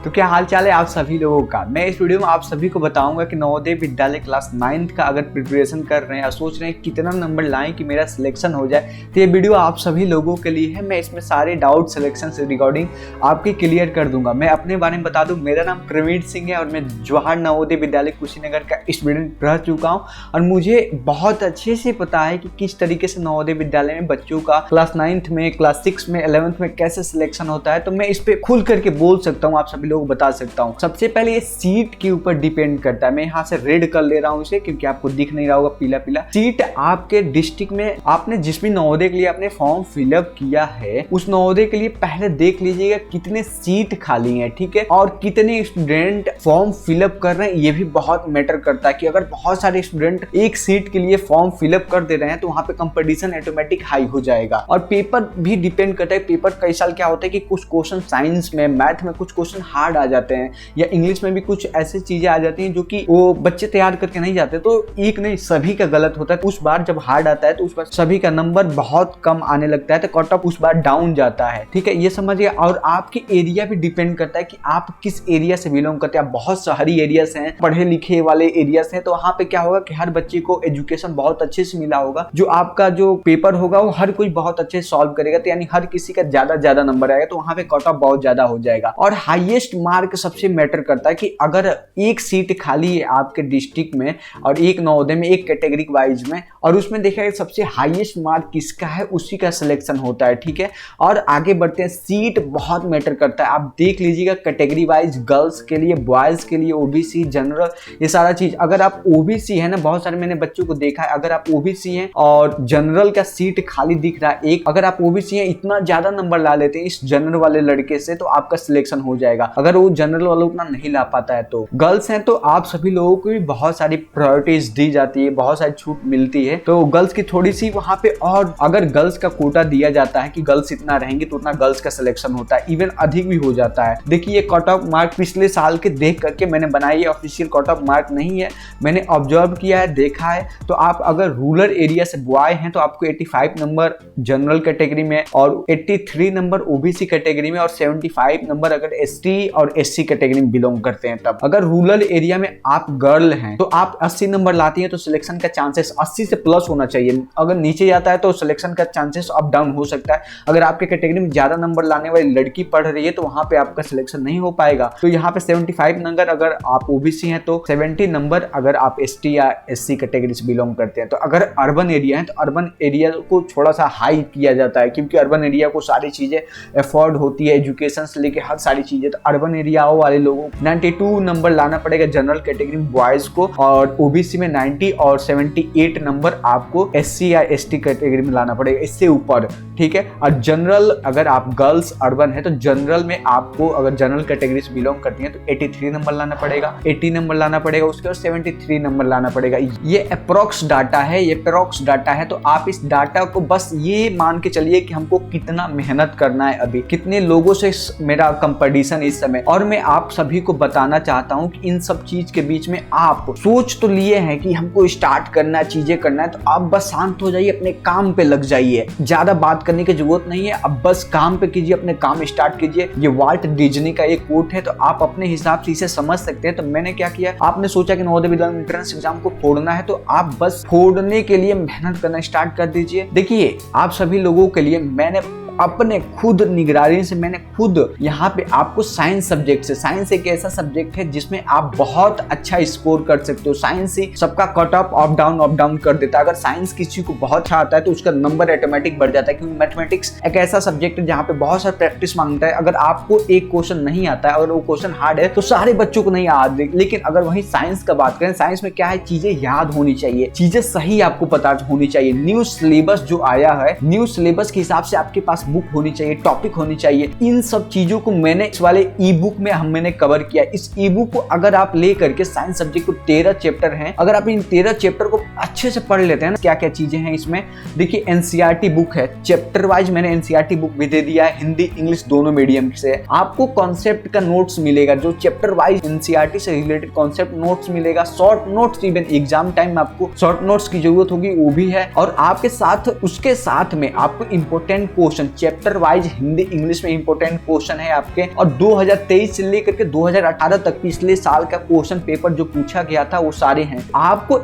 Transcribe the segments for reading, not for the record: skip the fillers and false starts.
तो क्या हाल चाल है आप सभी लोगों का। मैं इस वीडियो में आप सभी को बताऊंगा कि नवोदय विद्यालय क्लास 9th का अगर प्रिपरेशन कर रहे हैं और सोच रहे हैं कितना नंबर लाएं कि मेरा सिलेक्शन हो जाए, तो ये वीडियो आप सभी लोगों के लिए है। मैं इसमें सारे डाउट सिलेक्शन से रिगार्डिंग आपके क्लियर कर दूंगा। मैं अपने बारे में बता दूं, मेरा नाम प्रवीण सिंह है और मैं जवाहर नवोदय विद्यालय कुशीनगर का स्टूडेंट रह चुका हूँ और मुझे बहुत अच्छे से पता है कि किस तरीके से नवोदय विद्यालय में बच्चों का क्लास 9th में, क्लास 6 में, 11th में कैसे सिलेक्शन होता है। तो मैं इस पे खुल करके बोल सकता हूँ, आप सभी लोग बता सकता हूँ। सबसे पहले ये सीट के ऊपर डिपेंड करता है। मैं यहाँ से रेड कर ले रहा हूँ इसे क्योंकि आपको दिख नहीं रहा होगा पीला पीला। सीट आपके डिस्ट्रिक्ट में आपने जिस भी नवोदय के लिए आपने फॉर्म फिलअप किया है उस नवोदय के लिए पहले देख लीजिएगा कितने सीट खाली हैं, ठीक है, और कितने स्टूडेंट फॉर्म फिलअप कर रहे हैं। ये भी बहुत मैटर करता है कि अगर बहुत सारे स्टूडेंट एक सीट के लिए फॉर्म फिलअप कर दे रहे हैं तो वहां पे कंपटीशन ऑटोमेटिक हाई हो जाएगा। और पेपर भी डिपेंड करता है। पेपर कई साल क्या होता है कि कुछ क्वेश्चन साइंस में, मैथ में कुछ क्वेश्चन हार्ड आ जाते हैं या इंग्लिश में भी कुछ ऐसी चीजें आ जाती हैं जो कि वो बच्चे तैयार करके नहीं जाते। तो एक नहीं, सभी का गलत होता है। उस बार जब हार्ड आता है तो उस बार सभी का नंबर बहुत कम आने लगता है, तो कट ऑफ उस बार डाउन जाता है, ठीक है, ये समझिए। और आपके एरिया भी डिपेंड करता है कि आप किस एरिया से बिलोंग करते हैं। आप बहुत शहरी एरिया से हैं, पढ़े लिखे वाले एरिया से हैं, तो वहां पे क्या होगा कि हर बच्चे को एजुकेशन बहुत अच्छे से मिला होगा। जो आपका जो पेपर होगा वो हर कोई बहुत अच्छे से सॉल्व करेगा, तो यानी हर किसी का ज्यादा नंबर आएगा, तो वहां पे कट ऑफ बहुत ज्यादा हो जाएगा। और हाईएस्ट मार्क सबसे मैटर करता है कि अगर एक सीट खाली है आपके डिस्ट्रिक्ट में और एक नवोदय में, एक कैटेगरी वाइज में, और उसमें देखा है सबसे हाईएस्ट मार्क किसका है उसी का सिलेक्शन होता है, ठीक है। और आगे बढ़ते हैं, सीट बहुत मैटर करता है। आप देख लीजिएगा कैटेगरी वाइज, गर्ल्स के लिए, बॉयज के लिए, ओबीसी, जनरल, ये सारा चीज। अगर आप ओबीसी है ना, बहुत सारे मैंने बच्चों को देखा है, अगर आप ओबीसी हैं और जनरल का सीट खाली दिख रहा है एक, अगर आप ओबीसी हैं, इतना ज्यादा नंबर ला लेते हैं इस जनरल वाले लड़के से तो आपका सिलेक्शन हो जाएगा। अगर वो जनरल वाला उतना नहीं ला पाता है तो गर्ल्स हैं तो आप सभी लोगों को भी बहुत सारी प्रायोरिटीज दी जाती है, बहुत सारी छूट मिलती है, तो गर्ल्स की थोड़ी सी वहां पे, और अगर गर्ल्स का कोटा दिया जाता है कि गर्ल्स इतना रहेंगे तो उतना गर्ल्स का सिलेक्शन होता है, इवन अधिक भी हो जाता है। देखिए ये कट ऑफ मार्क पिछले साल के देख करके मैंने बनाई है, ऑफिशियल कट ऑफ मार्क नहीं है, मैंने ऑब्जर्व किया है, देखा है। तो आप अगर रूरल एरिया से बॉय हैं तो आपको 85 नंबर जनरल कैटेगरी में और 83 नंबर ओबीसी कैटेगरी में और 75 नंबर अगर एसटी और एससी कैटेगरी में बिलोंग करते हैं तब। अगर रूरल एरिया में आप गर्ल हैं तो आप 80 नंबर लाती हैं तो सिलेक्शन का चांसेस 80 से प्लस होना चाहिए। अगर नीचे जाता है तो सिलेक्शन का चांसेस अप डाउन हो सकता है। अगर आपके कैटेगरी में ज्यादा नंबर लाने वाली लड़की पढ़ रही है तो वहां पे आपका सिलेक्शन नहीं हो पाएगा। तो यहाँ पे 75 नंबर अगर आप ओबीसी हैं तो 70 नंबर अगर आप एसटी या एससी कैटेगरी से बिलोंग करते हैं। तो अगर अर्बन एरिया है तो अर्बन एरिया को थोड़ा सा हाई किया जाता है क्योंकि अर्बन एरिया को सारी चीजें अफोर्ड होती है, एजुकेशन से लेके हर सारी चीजें। तो अर्बन एरिया वाले लोगों को 92 नंबर लाना पड़ेगा जनरल कैटेगरी में बॉयज को, और ओबीसी में 90 और 78 नंबर आपको एससी या एसटी कैटेगरी में लाना पड़ेगा, इससे ऊपर, ठीक है। और जनरल अगर आप गर्ल्स अर्बन है तो जनरल में आपको अगर जनरल कैटेगरी से बिलोंग करती है तो 83 नंबर लाना पड़ेगा, 80 नंबर लाना पड़ेगा, उसके बाद 73 नंबर लाना पड़ेगा। ये अप्रोक्स डाटा है, ये अप्रोक्स डाटा है। तो आप इस डाटा को बस ये मान के चलिए कि हमको कितना मेहनत करना है, अभी कितने लोगों से मेरा कंपटीशन इस समय। और मैं आप सभी को बताना चाहता हूं कि इन सब चीज के बीच में आप सोच तो लिए हैं कि हमको स्टार्ट करना है, चीजें करना है, तो आप बस शांत हो जाइए, अपने काम पे लग जाइए, ज्यादा बात करने की जरूरत नहीं है। अब बस काम पे कीजिए, अपने काम स्टार्ट कीजिए। ये वाल्ट डिज्नी का एक कोट है तो आप अपने हिसाब से इसे समझ सकते हैं। तो मैंने क्या किया, आपने सोचा कि नवोदय विद्यालय एंट्रेंस एग्जाम को फोड़ना है तो आप बस फोड़ने के लिए मेहनत करना स्टार्ट कर दीजिए। देखिए आप सभी लोगों के लिए मैंने अपने खुद निगरानी से मैंने खुद यहाँ पे आपको साइंस सब्जेक्ट से, साइंस एक ऐसा सब्जेक्ट है जिसमें आप बहुत अच्छा स्कोर कर सकते हो। साइंस ही सबका कट ऑफ अप डाउन कर देता है। अगर साइंस किसी को बहुत अच्छा आता है तो उसका नंबर ऑटोमेटिक बढ़ जाता है, क्योंकि मैथमेटिक्स एक ऐसा सब्जेक्ट है जहाँ पे बहुत सारा प्रैक्टिस मांगता है। अगर आपको एक क्वेश्चन नहीं आता है, अगर वो क्वेश्चन हार्ड है तो सारे बच्चों को नहीं आता। लेकिन अगर वही साइंस का बात करें, साइंस में क्या है, चीजें याद होनी चाहिए, चीजें सही आपको पता होनी चाहिए। न्यू सिलेबस जो आया है, न्यू सिलेबस के हिसाब से आपके पास बुक होनी चाहिए, टॉपिक होनी चाहिए। इन सब चीजों को मैंने इस वाले ई बुक में मैंने कवर किया। इस ई बुक को अगर आप ले करके, साइंस सब्जेक्ट को 13 चैप्टर हैं, अगर आप इन 13 चैप्टर को अच्छे से पढ़ लेते हैं ना, क्या क्या चीजें हैं इसमें, देखिए एनसीईआरटी बुक है, चैप्टर वाइज मैंने एनसीईआरटी बुक भी दे दिया है, हिंदी इंग्लिश दोनों मीडियम से। आपको कॉन्सेप्ट का नोट्स मिलेगा, जो चैप्टर वाइज एनसीईआरटी से रिलेटेड कॉन्सेप्ट नोट्स मिलेगा, short notes, even exam time में आपको शॉर्ट नोट्स की जरूरत होगी वो भी है। और आपके साथ, उसके साथ में आपको important question chapter wise Hindi English में इंपॉर्टेंट क्वेश्चन है आपके, और 2023 से लेकर के 2018 तक पिछले साल का क्वेश्चन पेपर जो पूछा गया था वो सारे हैं। आपको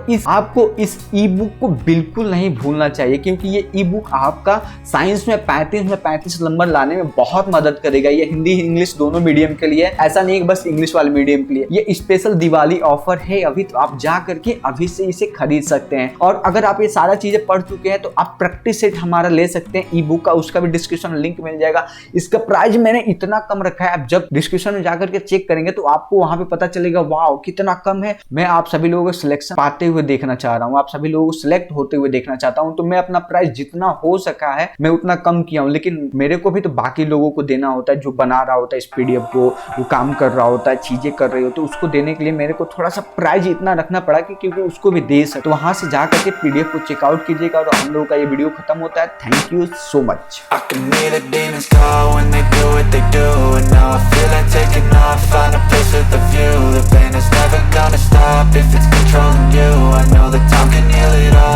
इस ई बुक को बिल्कुल नहीं भूलना चाहिए, क्योंकि ये ई बुक आपका साइंस में 35 नंबर लाने में बहुत मदद करेगा। ये हिंदी इंग्लिश दोनों मीडियम के लिए, ऐसा नहीं कि बस इंग्लिश वाले मीडियम के लिए। ये स्पेशल दिवाली ऑफर है अभी, तो आप जा करके अभी से इसे खरीद सकते हैं। और अगर आप ये सारा चीजें पढ़ चुके हैं तो आप प्रैक्टिस सेट हमारा ले सकते हैं ई बुक का, उसका भी डिस्क्रिप्शन लिंक मिल जाएगा। इसका प्राइस मैंने इतना कम रखा है, आप जब डिस्क्रिप्शन में जाकर के चेक करेंगे तो आपको वहां पे पता चलेगा वाओ कितना कम है। मैं आप सभी लोगों को सिलेक्शन पाते हुए देखना चाह रहा हूँ, आप सभी लोगों को सिलेक्ट होते हुए देखना चाहता हूँ, तो मैं अपना प्राइस जितना हो सका है मैं उतना कम किया हूँ। लेकिन मेरे को भी तो बाकी लोगों को देना होता है, जो बना रहा होता है इस पीडीएफ को, वो काम कर रहा होता है, चीजें कर रही हो, तो उसको देने के लिए मेरे को थोड़ा सा प्राइस इतना रखना पड़ा कि क्योंकि उसको भी दे सके। तो वहां से जा करके पीडीएफ को चेकआउट कीजिएगा। और हम लोगों का ये वीडियो खत्म होता है। Thank you so much. If it's controlling you, I know that time can heal it all.